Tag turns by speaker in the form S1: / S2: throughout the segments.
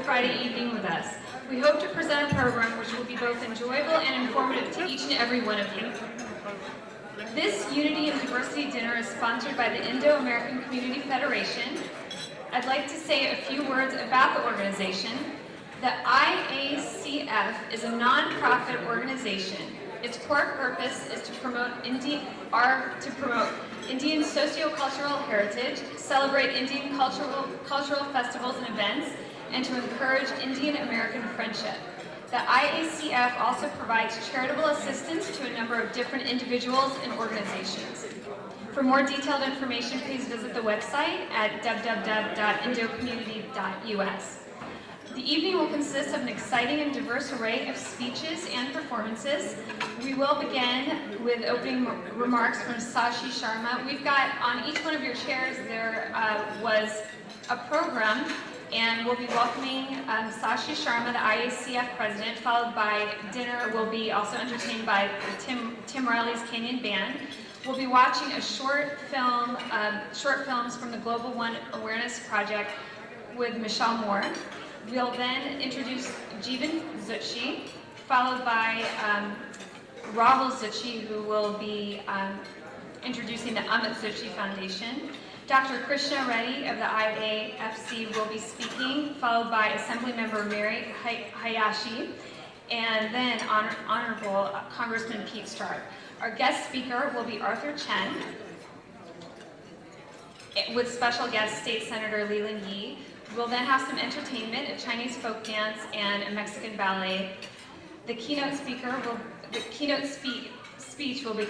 S1: Friday evening with us. We hope to present a program which will be both enjoyable and informative to each and every one of you. This Unity and Diversity Dinner is sponsored by the Indo-American Community Federation. I'd like to say a few words about the organization. The IACF is a non-profit organization. Its core purpose is to promote Indian socio-cultural heritage, celebrate Indian cultural festivals and events, and to encourage Indian American friendship. The IACF also provides charitable assistance to a number of different individuals and organizations. For more detailed information, please visit the website at www.indocommunity.us. The evening will consist of an exciting and diverse array of speeches and performances. We will begin with opening remarks from Sashi Sharma. We've got on each one of your chairs there was a program, and we'll be welcoming Sashi Sharma, the IACF president, followed by dinner. We'll be also entertained by Tim Riley's Canyon Band. We'll be watching a short films from the Global One Awareness Project with Michelle Moore. We'll then introduce Jeevan Zutshi, followed by Rahul Zutshi, who will be introducing the Amit Zutshi Foundation. Dr. Krishna Reddy of the IAFC will be speaking, followed by Assemblymember Mary Hayashi, and then Honorable Congressman Pete Stark. Our guest speaker will be Arthur Chen, with special guest State Senator Leland Yee. We'll then have some entertainment, a Chinese folk dance, and a Mexican ballet. The keynote speech will be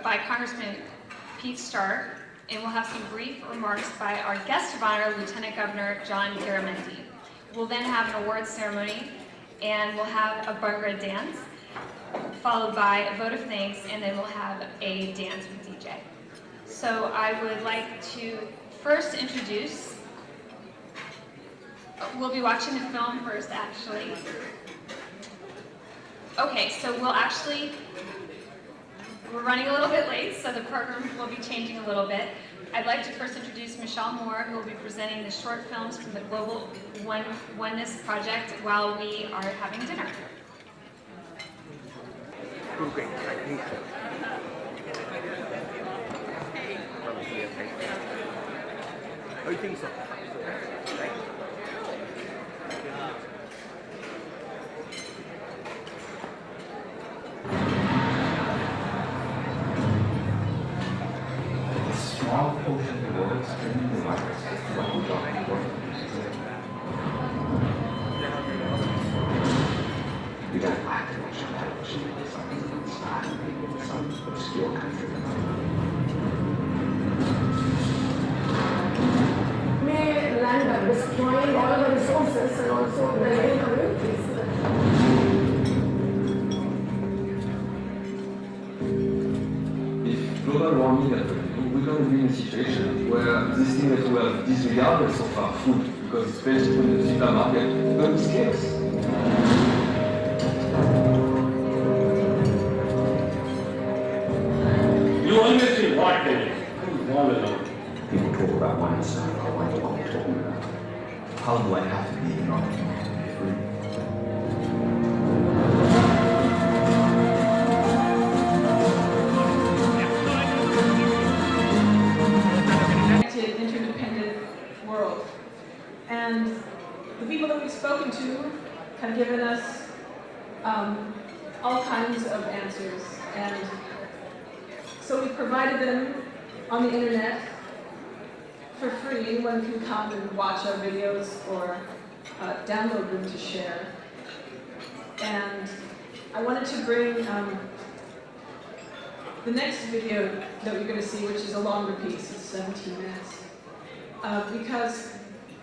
S1: by Congressman Pete Stark, and we'll have some brief remarks by our guest of honor, Lieutenant Governor John Garamendi. We'll then have an awards ceremony, and we'll have a Bhangra dance, followed by a vote of thanks, and then we'll have a dance with DJ. So I would like to first introduce, we'll be watching the film first, actually. Okay, so we're running a little bit late, so the program will be changing a little bit. I'd like to first introduce Michelle Moore, who will be presenting the short films from the Global Oneness Project while we are having dinner.
S2: I think so.
S3: Small portion of the world spreading the virus. What would you We don't like to watch television with something inspiring people in some obscure country.
S4: May land up destroying all of the resources and also the living communities.
S3: If global warming is we
S5: couldn't be in a situation where this thing that we have disregarded so far, food, because it's vegetable in the supermarket, will be scarce.
S6: You always see what they do. All alone.
S3: People talk about one circle. I wonder what they're talking about. How do I have to be in order to be free?
S4: Interdependent world. And the people that we've spoken to have given us all kinds of answers. And so we provided them on the internet for free. Anyone can come and watch our videos or download them to share. And I wanted to bring the next video that we're going to see, which is a longer piece, it's 17 minutes, because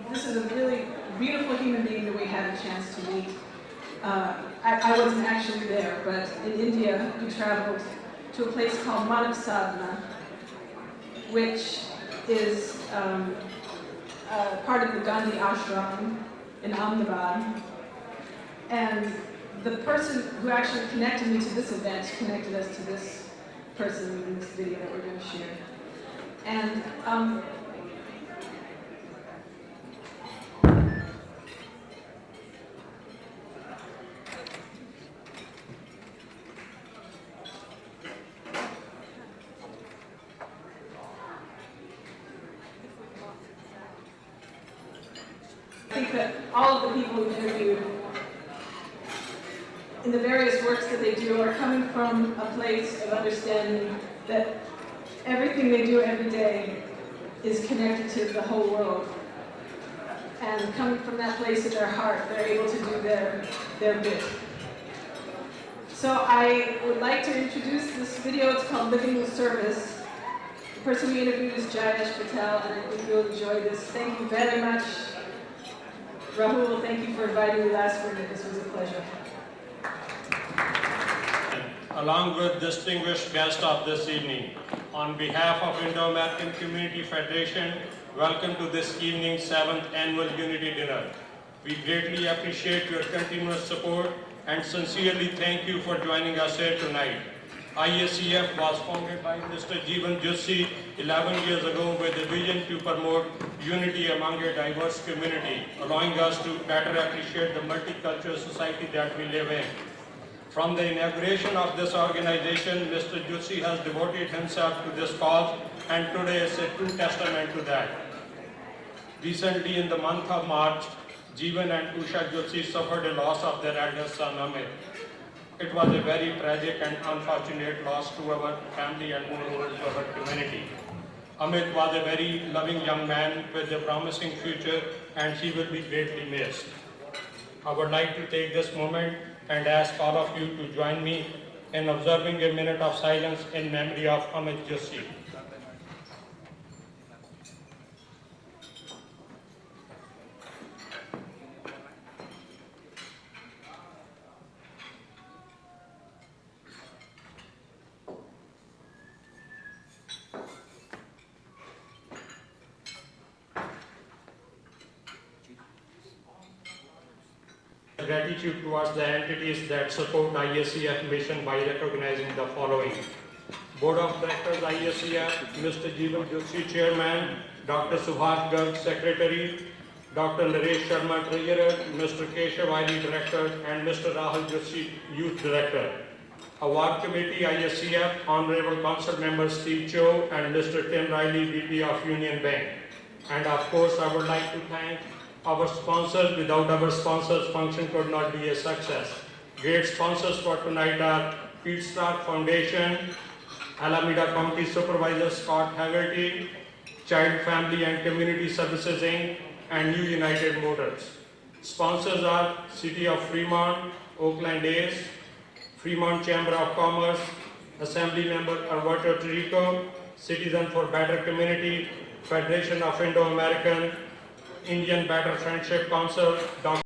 S4: this is a really beautiful human being that we had a chance to meet. I wasn't actually there, but in India we traveled to a place called Manav Sadhana, which is part of the Gandhi Ashram in Ahmedabad. And the person who actually connected me to this event connected us to this person in this video that we're going to share. And I think that all of the people we've interviewed in the various works that they do are coming from a place of understanding that everything they do every day is connected to the whole world. And coming from that place in their heart, they're able to do their bit. So I would like to introduce this video. It's called Living with Service. The person we interviewed is Jayesh Patel, and I think you'll enjoy this. Thank you very much. Rahul, thank you for inviting me last minute. This was a pleasure.
S6: Along with distinguished guests of this evening, on behalf of Indo-American Community Federation, welcome to this evening's 7th Annual Unity Dinner. We greatly appreciate your continuous support and sincerely thank you for joining us here tonight. IACF was founded by Mr. Jeevan Joshi 11 years ago with a vision to promote unity among a diverse community, allowing us to better appreciate the multicultural society that we live in. From the inauguration of this organization, Mr. Joshi has devoted himself to this cause, and today is a true testament to that. Recently, in the month of March, Jeevan and Usha Joshi suffered a loss of their eldest son, Amit. It was a very tragic and unfortunate loss to our family and moreover to our community. Amit was a very loving young man with a promising future, and he will be greatly missed. I would like to take this moment and ask all of you to join me in observing a minute of silence in memory of Amit Joshi. Gratitude towards the entities that support IACF mission by recognizing the following. Board of Directors IACF, Mr. Jeevan Joshi, Chairman, Dr. Subhash Garg, Secretary, Dr. Naresh Sharma, Treasurer, Mr. Keshav Vairi, Director, and Mr. Rahul Joshi, Youth Director. Award Committee IACF, Honorable Council Member Steve Cho, and Mr. Tim Riley, VP of Union Bank. And of course, I would like to thank our sponsors. Without our sponsors, function could not be a success. Great sponsors for tonight are Pete Stark Foundation, Alameda County Supervisor Scott Haggerty, Child, Family and Community Services Inc., and New United Motors. Sponsors are City of Fremont, Oakland A's, Fremont Chamber of Commerce, Assembly Member Alberto Tirico, Citizen for Better Community, Federation of Indo-American Indian Better Friendship Council, Dr.